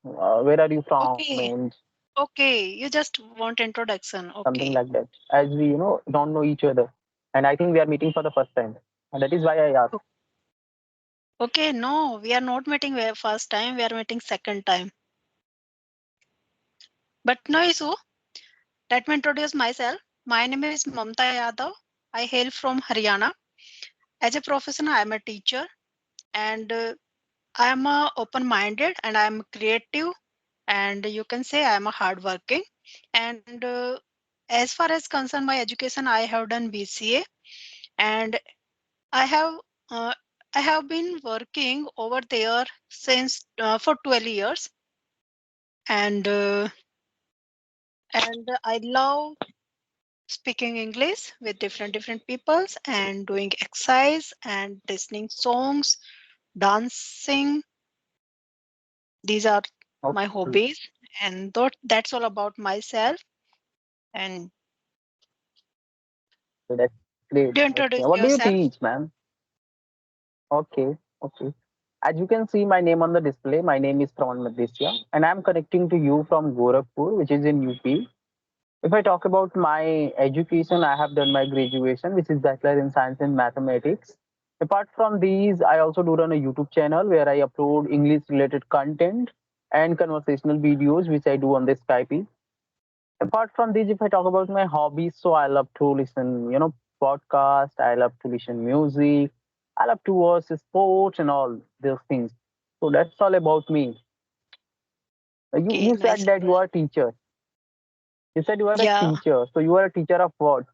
Where are you from? Okay. And Okay. You just want introduction. something Okay. like that. As we, don't know each other. And I think we are meeting for the first time. And that is why I asked. O- Okay. No, we are not meeting first time. We are meeting second time. But no issue. Let me introduce myself. My name is Mamta Yadav. I hail from Haryana. As a profession, I am a teacher, and I am open-minded, and I am creative, and you can say I am a hardworking. And as far as concerned my education, I have done BCA, and I have uh, I have been working over there since for 12 years, and I love speaking English with different peoples and doing exercise and listening songs, dancing. These are my Okay, hobbies, and that's all about myself. And that's great. do you Okay. introduce What do you yourself? teach, ma'am? Okay, okay. As you can see my name on the display, my name is Pravan Madhesya, and I'm connecting to you from Gorakhpur, which is in UP. If I talk about my education, I have done my graduation, which is Bachelor in Science and Mathematics. Apart from these, I also do run a YouTube channel where I upload English related content and conversational videos, which I do on the Skype. Apart from these, if I talk about my hobbies, so I love to listen, podcast. I love to listen music. I love to watch sports and all those things. So that's all about me. You Okay, said nice. that you are a teacher. You said you are a Yeah, teacher. So you are a teacher of what?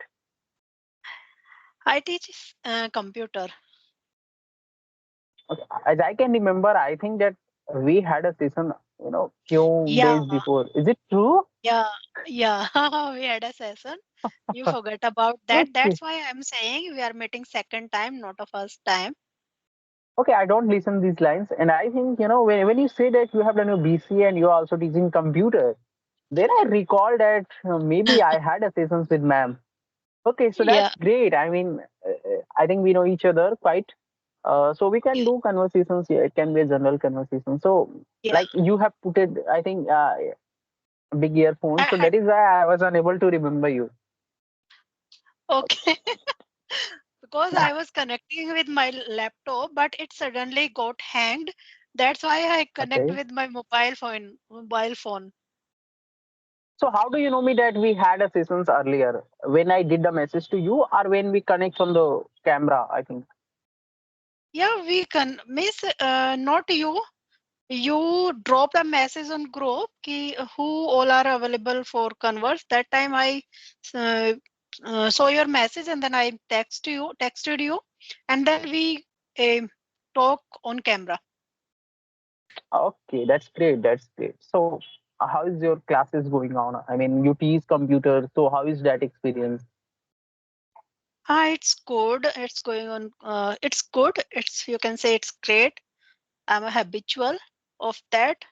I teach computer. Okay. As I can remember, I think that we had a session, few Yeah, days before. Is it true? yeah, yeah. We had a session. You forget about that. Okay. That's why I'm saying we are meeting second time, not a first time. Okay, I don't listen these lines, and I think when you say that you have done your BCA and you are also teaching computer, then I recall that maybe I had a sessions with ma'am. Okay, so Yeah, that's great. I mean, I think we know each other quite. So we can yeah, do conversations here. It can be a general conversation. So, yeah. like you have put it, I think, big earphones. I So had that is why I was unable to remember you. okay. Because I was connecting with my laptop, but it suddenly got hanged. That's why I connect Okay. with my mobile phone. Mobile phone. So how do you know me that we had a sessions earlier? When I did the message to you, or when we connect on the camera? I think. Yeah, we can miss not you. You dropped a message on group ki who all are available for converse. That time I uh, saw your message and then I texted you, and then we uh, talk on camera. Okay, that's great. That's great. So, how is your classes going on? I mean, you teach computer, so how is that experience? Ah, it's good. It's going on. It's good. It's you can say it's great. I'm a habitual of that.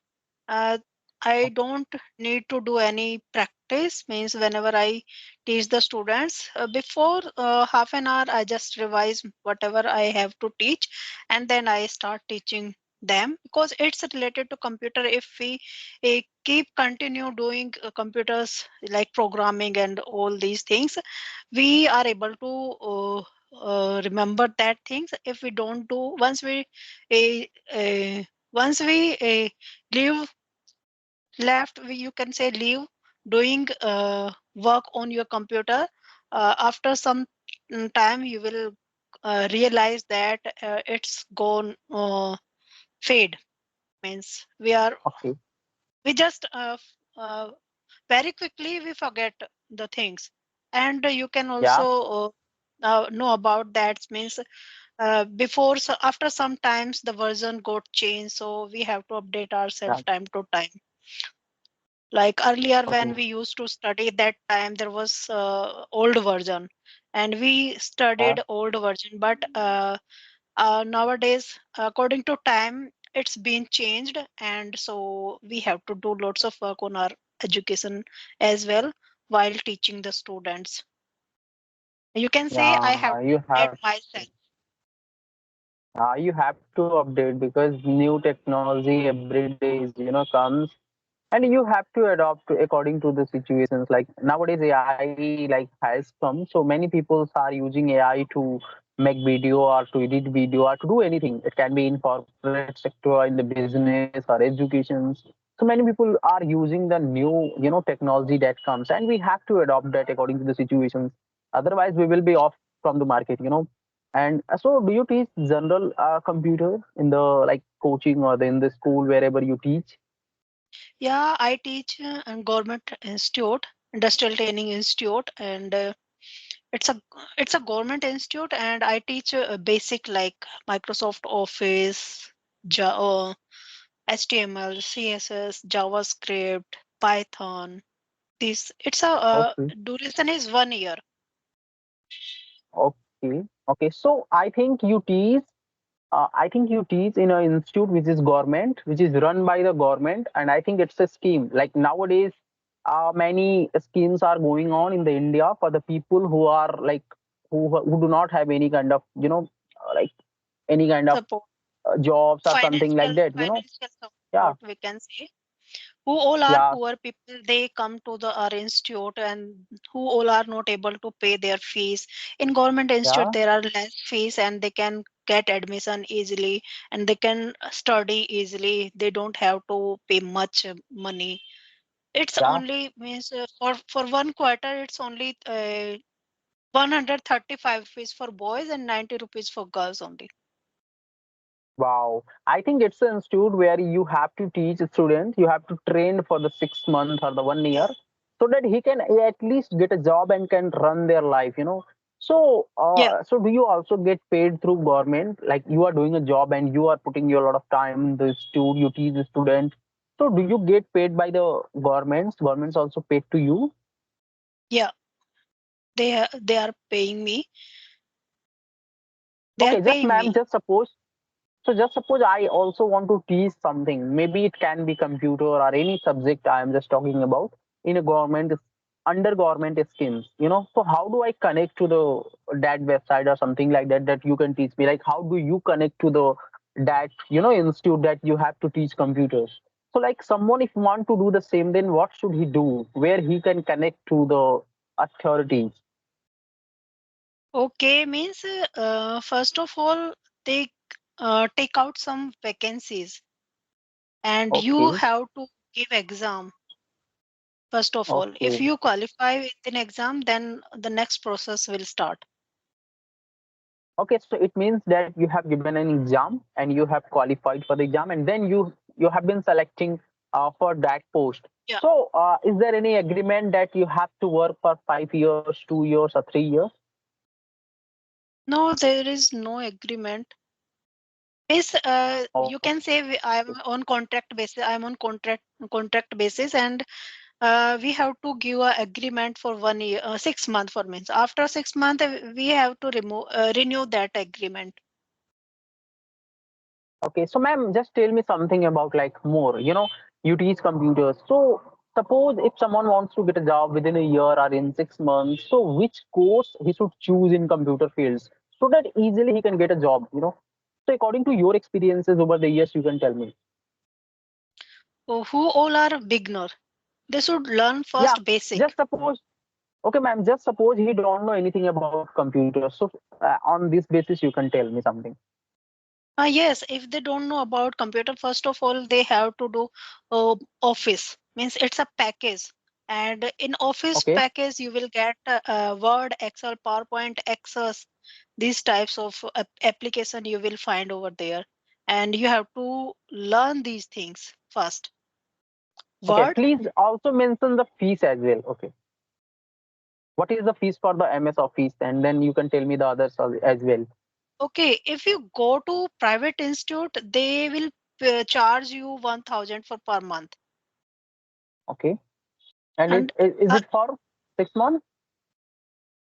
Uh, I don't need to do any practice. Means whenever I teach the students, before half an hour, I just revise whatever I have to teach, and then I start teaching them because it's related to computer. If we keep continue doing computers like programming and all these things, we are able to remember that things. If we don't do uh, uh, once we leave left you can say leave doing work on your computer, after some time you will realize that it's gone fade. Means Okay. we just very quickly we forget the things. And you can also Yeah. know about that. Means before so after some times the version got changed, so we have to update Yeah. ourselves time to time. Like earlier when Okay. we used to study, that time there was old version and we Yeah. studied old version, but nowadays according to time it's been changed, and so we have to do lots of work on our education as well while teaching the students. You can say I have Yeah. to You update have. myself. You have to update because new technology every day is, comes, and you have to adopt according to the situations. Like nowadays AI like has come, so many people are using AI to make video or to edit video or to do anything. It can be in corporate sector, in the business or education. So many people are using the new technology that comes, and we have to adopt that according to the situations. Otherwise we will be off from the market. And so do you teach general computer in the like coaching or in the school wherever you teach? Yeah, I teach in government institute, industrial training institute, and it's a it's a government institute, and I teach basic like Microsoft Office, HTML, CSS, JavaScript, Python. This it's a Okay. duration is 1 year. Okay. Okay. So I think you teach in an institute which is government, which is run by the government, and I think it's a scheme. Like nowadays, many schemes are going on in the India for the people who are like who do not have any kind of like any kind of Support jobs or something like that. financial Yeah. support we can say. Who all are Yeah. poor people, they come to the our institute, and who all are not able to pay their fees. In government institute Yeah. there are less fees, and they can get admission easily, and they can study easily. They don't have to pay much money. It's Yeah. only means for 1 quarter it's only 135 rupees for boys and 90 rupees for girls only. Wow. I think it's an institute where you have to teach students, you have to train for the 6 months or the one Yeah, year so that he can at least get a job and can run their life. So, yeah. so do you also get paid through government? Like you are doing a job and you are putting your lot of time in the institute, you teach the student. So do you get paid by the governments? Governments also paid to you? Yeah, they are paying me. They are Okay, just paying ma'am, me. just suppose I also want to teach something. Maybe it can be computer or any subject I am just talking about in a government under government schemes. So how do I connect to the that website or something like that that you can teach me? Like how do you connect to the that institute that you have to teach computers? So like someone if want to do the same, then what should he do? Where he can connect to the authorities? Okay, means first of all, they take out some vacancies, and you Okay, have to give exam. First of all, if okay. you qualify with an exam, then the next process will start. Okay, so it means that you have given an exam and you have qualified for the exam, and then you have been selecting for that post. Yeah. So, is there any agreement that you have to work for 5 years, 2 years, or 3 years? No, there is no agreement. Is Oh, you can say I'm on contract basis. I'm on contract basis, and we have to give a agreement for 1 year, 6 month for means. After 6 months, we have to renew that agreement. okay. So, ma'am, just tell me something about like more. You teach computers. So, suppose if someone wants to get a job within a year or in 6 months, so which course he should choose in computer fields so that easily he can get a job? So, according to your experiences over the years, you can tell me. So who all are beginner? They should learn Yeah, first basic. just suppose. Okay, ma'am. Just suppose he don't know anything about computers. So, on this basis, you can tell me something. Yes, if they don't know about computer, first of all, they have to do Office. Means it's a package, and in Office Okay. package you will get Word, Excel, PowerPoint, Access. These types of application you will find over there, and you have to learn these things first. Okay. Word. Please also mention the fees as well. Okay. What is the fees for the MS Office, and then you can tell me the others as well. Okay, if you go to private institute, they will charge you 1,000 for per month, Okay. And it and is uh, it for 6 months?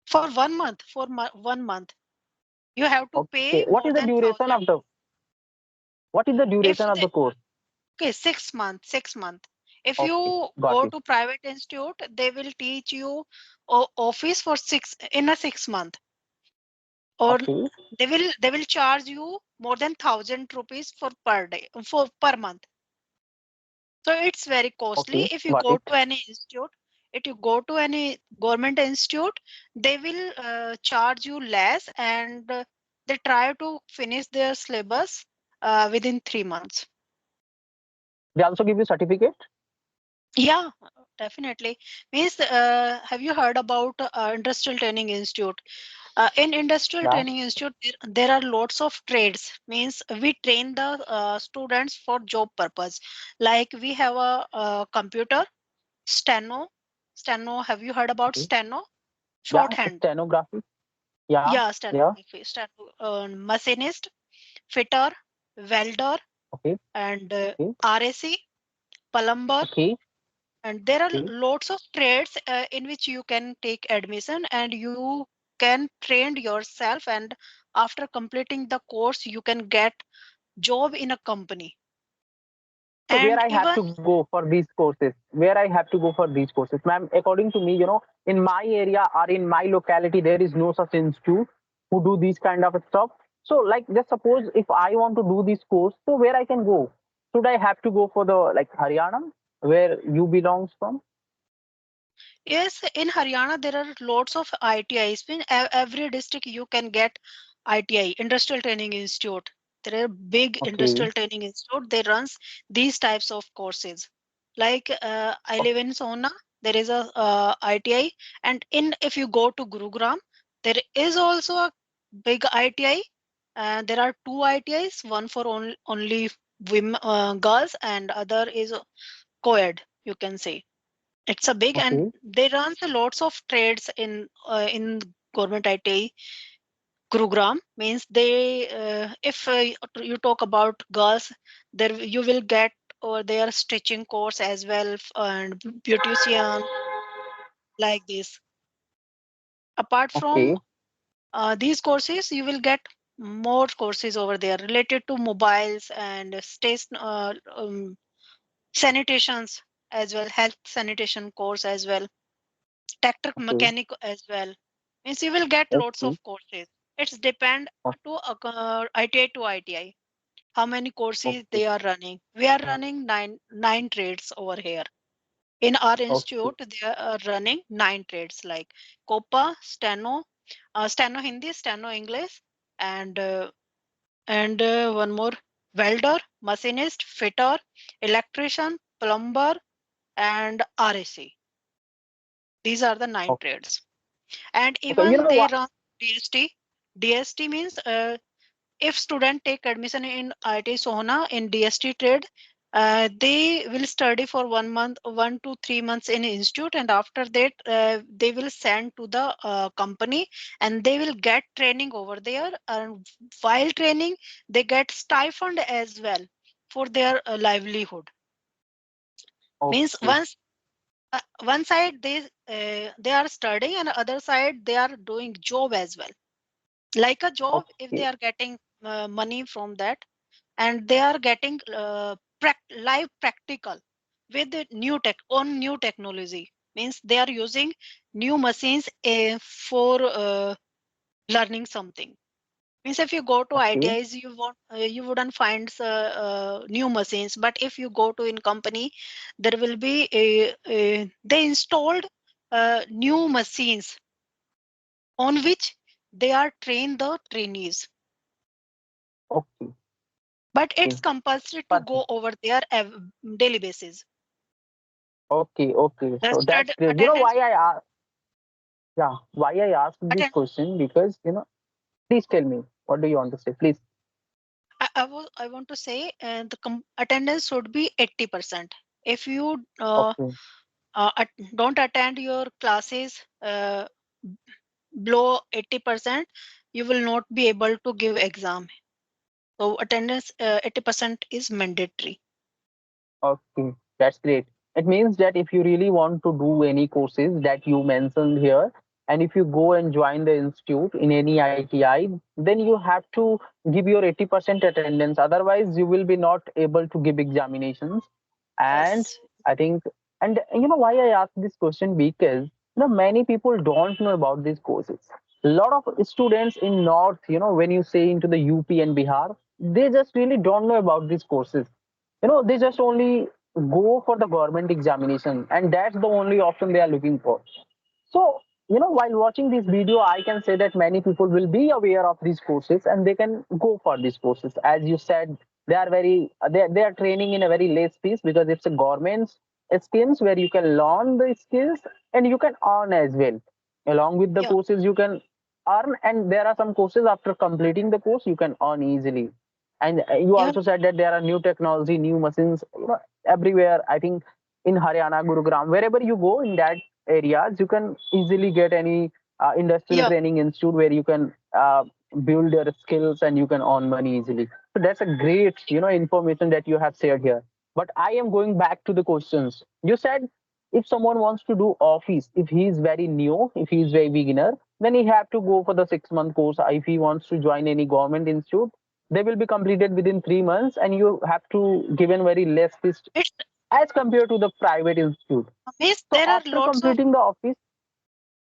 for 1 month, for 1 month, you have to Okay. pay more than 1,000. What is the If duration of they, the course? okay, 6 month, 6 month. If Okay. you Got go it. to private institute, they will teach you Office for 6 in a 6 month, or Okay. they will charge you more than 1,000 rupees for per day for per month. So it's very costly. Okay, If you got go it. to any institute, if you go to any government institute, they will charge you less, and they try to finish their syllabus within 3 months. They also give you certificate. Yeah, definitely. Means, have you heard about Industrial Training Institute? In Industrial Yeah. Training Institute, there are lots of trades. Means we train the students for job purpose. Like we have a computer, steno. Steno, have you heard about Okay. steno? Yeah. Shorthand. Stenography. Yeah. Yeah, Yeah. stenography. Machinist, fitter, welder, Okay. and Okay. RAC, plumber. Okay. And there are Okay. lots of trades in which you can take admission, and you can train yourself, and after completing the course you can get job in a company. So where And I have even to go for these courses? Where I have to go for these courses, ma'am? According to me, in my area or in my locality, there is no such institute who do these kind of stuff. So, like, just suppose if I want to do this course, so where I can go? Should I have to go for the like Haryana, where you belongs from? yes, in Haryana there are lots of ITIs. In every district you can get ITI, Industrial Training Institute. There are big Okay. industrial training institute. They runs these types of courses. Like I live in Sona, there is a ITI, and in if you go to Gurugram, there is also a big ITI. There are two ITIs, one for only women, girls, and other is co-ed. You can say it's a big, and Okay. they run the lots of trades in government IT. Gurugram means they if you talk about girls, there you will get or their stitching course as well, and beautician, like this. Apart from Okay. these courses, you will get more courses over there related to mobiles and station sanitations as well, health sanitation course as well, tractor Okay. mechanic as well. Means you will get lots Okay. of courses. It's depend to ITI to ITI. How many courses Okay. they are running? We are running nine trades over here. In our Okay. institute, they are running nine trades like COPA, Steno, Steno Hindi, Steno English, and one more, welder, machinist, fitter, electrician, plumber, and RAC. These are the nine Okay. trades. And Okay. You even know they what? run DST. DST means if student take admission in IIT Sohna in DST trade, they will study for 1 month, 1 to 3 months in institute, and after that they will send to the company, and they will get training over there. And while training, they get stipend as well for their livelihood. Means Okay. one side they are studying, and other side they are doing job as well, like a job if they Okay. are getting money from that, and they are getting live practical with the new technology. Means they are using new machines for learning something. Means if you go to Okay. ITIs, you wouldn't find new machines, but if you go to in company, there will be they installed new machines on which they are trained the trainees. Okay. But it's Okay. compulsory to Perfect. go over there daily basis. Okay. Okay. The So that's great. You know attendance. why I asked? Yeah. Why I asked this Attend, question? Because please tell me. What do you want to say? Please. I want to say the attendance should be 80%. If you Okay. don't attend your classes below 80%, you will not be able to give exam. So attendance 80% is mandatory. Okay. That's great. It means that if you really want to do any courses that you mentioned here, and if you go and join the institute in any ITI, then you have to give your 80% attendance. Otherwise, you will be not able to give examinations. And Yes. I think, and why I ask this question? Because many people don't know about these courses. A lot of students in north, when you say into the UP and Bihar, they just really don't know about these courses. They just only go for the government examination, and that's the only option they are looking for. So, while watching this video, I can say that many people will be aware of these courses and they can go for these courses. As you said, they are training in a very less fees because it's a government schemes where you can learn the skills and you can earn as well. Along with the Yeah, courses, you can earn, and there are some courses after completing the course you can earn easily. And you yeah, also said that there are new technology, new machines, everywhere. I think in Haryana, Gurugram, wherever you go in that areas, you can easily get any industrial yeah, training institute where you can build your skills and you can earn money easily. So that's a great, information that you have shared here. But I am going back to the questions. You said if someone wants to do office, if he is very new, if he is very beginner, then he have to go for the 6 month course. If he wants to join any government institute, they will be completed within 3 months, and you have to given very less fees it's as compared to the private institute. means So after completing the office,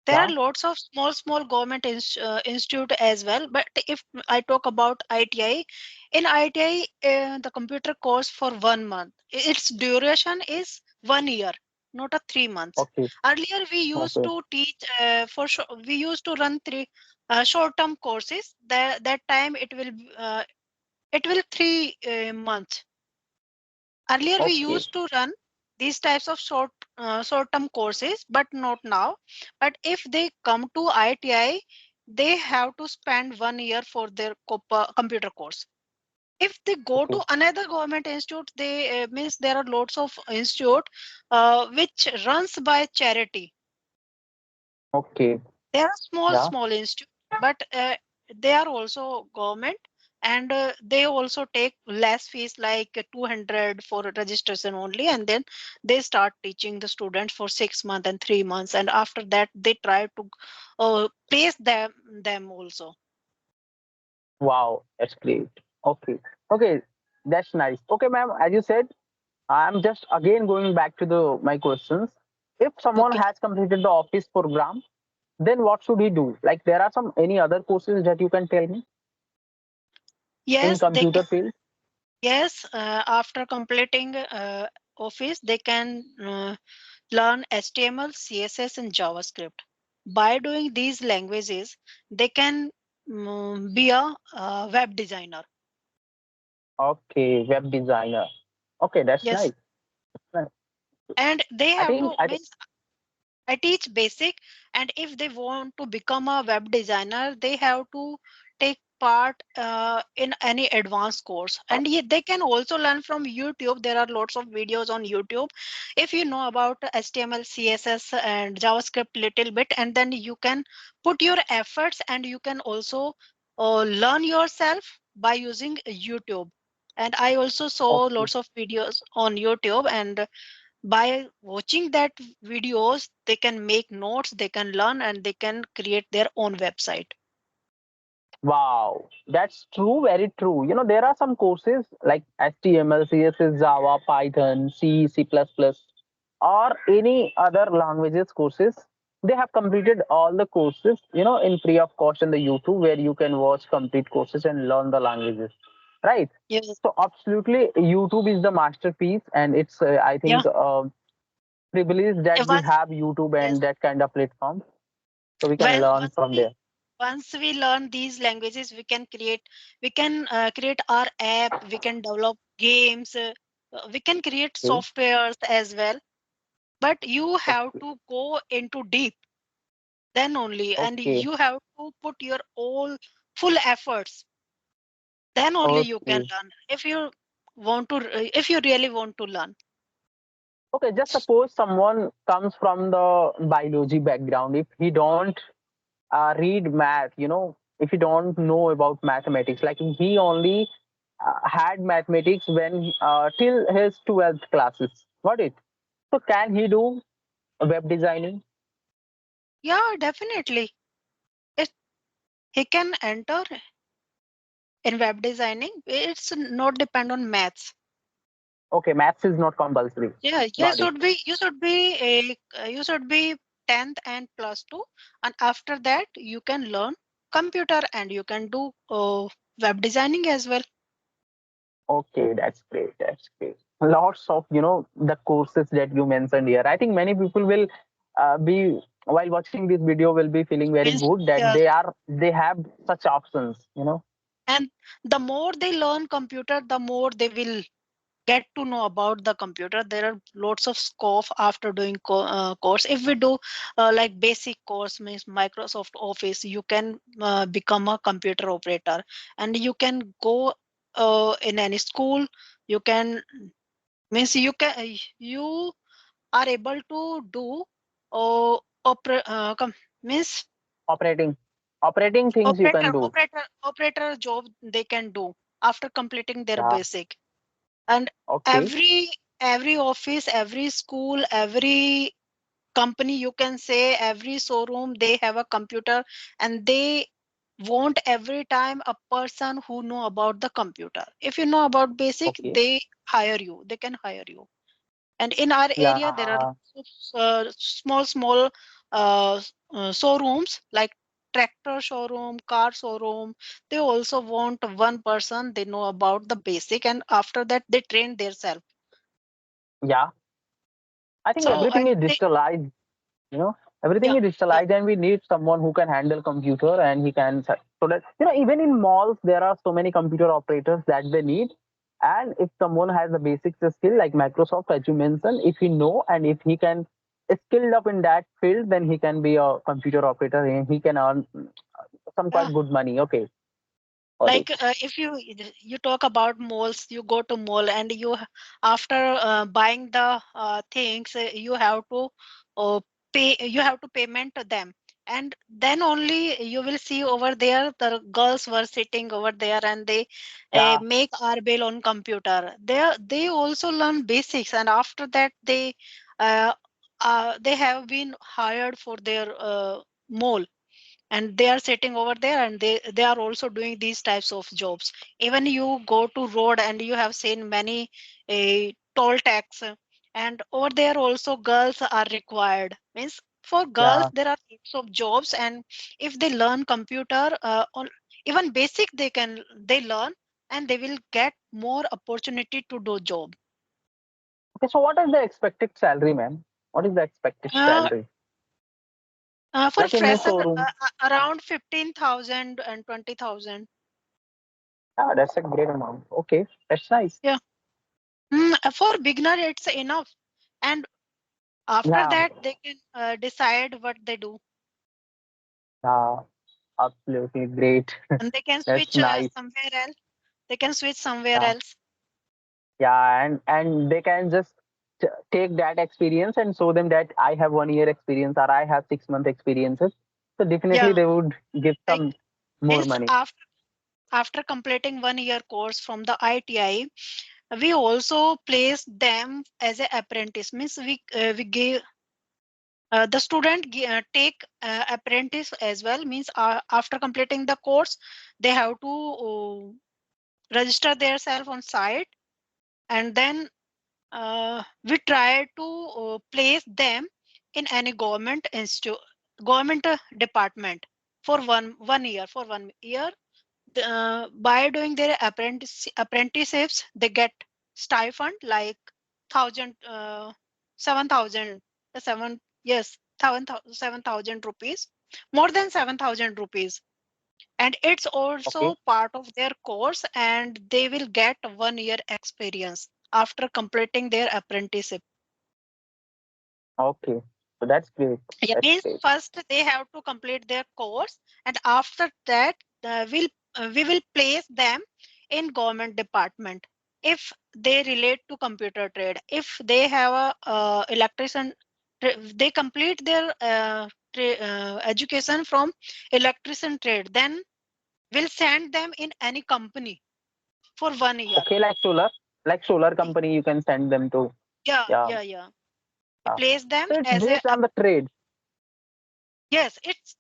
there are yeah, lots of small government institute as well. But if I talk about ITI, in ITI, the computer course for 1 month, its duration is 1 year, not a 3 months. okay, Earlier we used okay, to teach we used to run three short term courses. That time it will 3 months. Earlier, we okay, used to run these types of short-term courses, but not now. But if they come to ITI, they have to spend 1 year for their computer course. If they go okay, to another government institute, they means there are lots of institute which runs by charity. okay, They are yeah, small institute, but they are also government, and they also take less fees, like 200 for registration only, and then they start teaching the students for 6 months and 3 months, and after that they try to place them also. wow, that's great. Okay, okay, that's nice. Okay, ma'am, as you said, I'm just again going back to the my questions. If someone Okay. has completed the office program, then what should he do? Like there are some any other courses that you can tell me in Yes, they can. computer field? Yes, after completing office, they can learn HTML, CSS, and JavaScript. By doing these languages, they can be a web designer. Okay, web designer. Okay, that's Yes, nice. Nice. and they I have think to I think means I teach basic, and if they want to become a web designer, they have to take part in any advanced course. And they can also learn from YouTube. There are lots of videos on YouTube. If you know about HTML, CSS, and JavaScript little bit, and then you can put your efforts, and you can also learn yourself by using YouTube. And I also saw okay. lots of videos on YouTube, and by watching that videos they can make notes, they can learn, and they can create their own website. Wow, that's true, very true. There are some courses like HTML, CSS, Java, Python, C, C++, or any other languages courses. They have completed all the courses, in free of cost in the YouTube where you can watch complete courses and learn the languages, right? Yes. So absolutely, YouTube is the masterpiece, and it's I Yeah. think privilege that we Once, have YouTube yes. and that kind of platform, so we can Well, learn from there. once we learn these languages, we can create our app, we can develop games, we can create Okay, softwares as well. But you have okay, to go into deep, then only, and okay, you have to put your all full efforts, then only you can okay. learn. If you really want to learn. Okay, just suppose someone comes from the biology background. If he don't read math, if he don't know about mathematics, like he only had mathematics when till his 12th classes. Got it? So can he do web designing? Yeah, definitely. It, he can enter in web designing. It's not depend on maths. Okay, maths is not compulsory. Yeah, Got it. you should be 10th and plus 2, and after that you can learn computer, and you can do web designing as well. Okay, that's great. That's great. Lots of, the courses that you mentioned here. I think many people will be while watching this video will be feeling very Means, good that yeah. they have such options. And the more they learn computer, the more they will get to know about the computer. There are lots of scope after doing course. If we do like basic course, means Microsoft Office, you can become a computer operator, and you can go in any school. You can, means you are able to do uh, means Operating operating things you can do. operator job they can do after completing their Yeah. basic. And Okay. every office, every school, every company, you can say every showroom, they have a computer, and they want every time a person who know about the computer. If you know about basic, Okay. they can hire you. And in our area there are Yeah. small showrooms like tractor showroom, car showroom. They also want one person they know about the basic, and after that they train themselves. Yeah. I think So everything and is they, digitalized. you know yeah, Everything is yeah, digitalized, and we need someone who can handle computer, and he can so that even in malls there are so many computer operators that they need. And if someone has a basic skill like Microsoft, as you mentioned, if he know and if he can skilled up in that field, then he can be a computer operator and he can earn some yeah. quite good money. Okay, got it. Like if you talk about malls, you go to mall and after buying the things, you have to you have to payment to them. And then only you will see over there the girls were sitting over there, and they Yeah, make our bill on computer. They also learn basics, and after that uh, they have been hired for their mall, and they are sitting over there, and they are also doing these types of jobs. Even you go to road and you have seen many toll tax, and over there also girls are required. Means for girls yeah. there are types of jobs, and if they learn computer on even basic, they learn, and they will get more opportunity to do job. Okay, so what is the expected salary, ma'am? What is the expected uh, salary? for Like in this fresher, showroom. around 15,000 and 20,000. Yeah, that's a great amount. Okay, that's nice. Yeah. For beginner, it's enough. And after Yeah, that, they can decide what they do, yeah, absolutely great. and they can That's switch nice. somewhere else. They can switch somewhere Yeah, else. yeah, and they can just take that experience and show them that I have 1 year experience or I have 6 month experiences. So definitely Yeah, they would give like some more means money. after completing 1 year course from the ITI, we also place them as a apprentice. Means we give the student take apprentice as well. Means after completing the course, they have to register themselves on site, and then we try to place them in any government department for one year. By doing their apprenticeships, they get stipend like 1,000 7,000 seven yes 7,000 rupees, more than 7,000 rupees. And it's Okay, also part of their course, and they will get 1 year experience after completing their apprenticeship. okay. So that's great. Yeah, That's means great. first they have to complete their course, and after that we will place them in government department if they relate to computer trade. If they have a electrician, they complete their education from electrician trade, then we'll send them in any company for 1 year. Okay, like solar company, you can send them to. Yeah, Yeah, yeah, yeah. We yeah. place them So it's as a based on the trade. yes. It's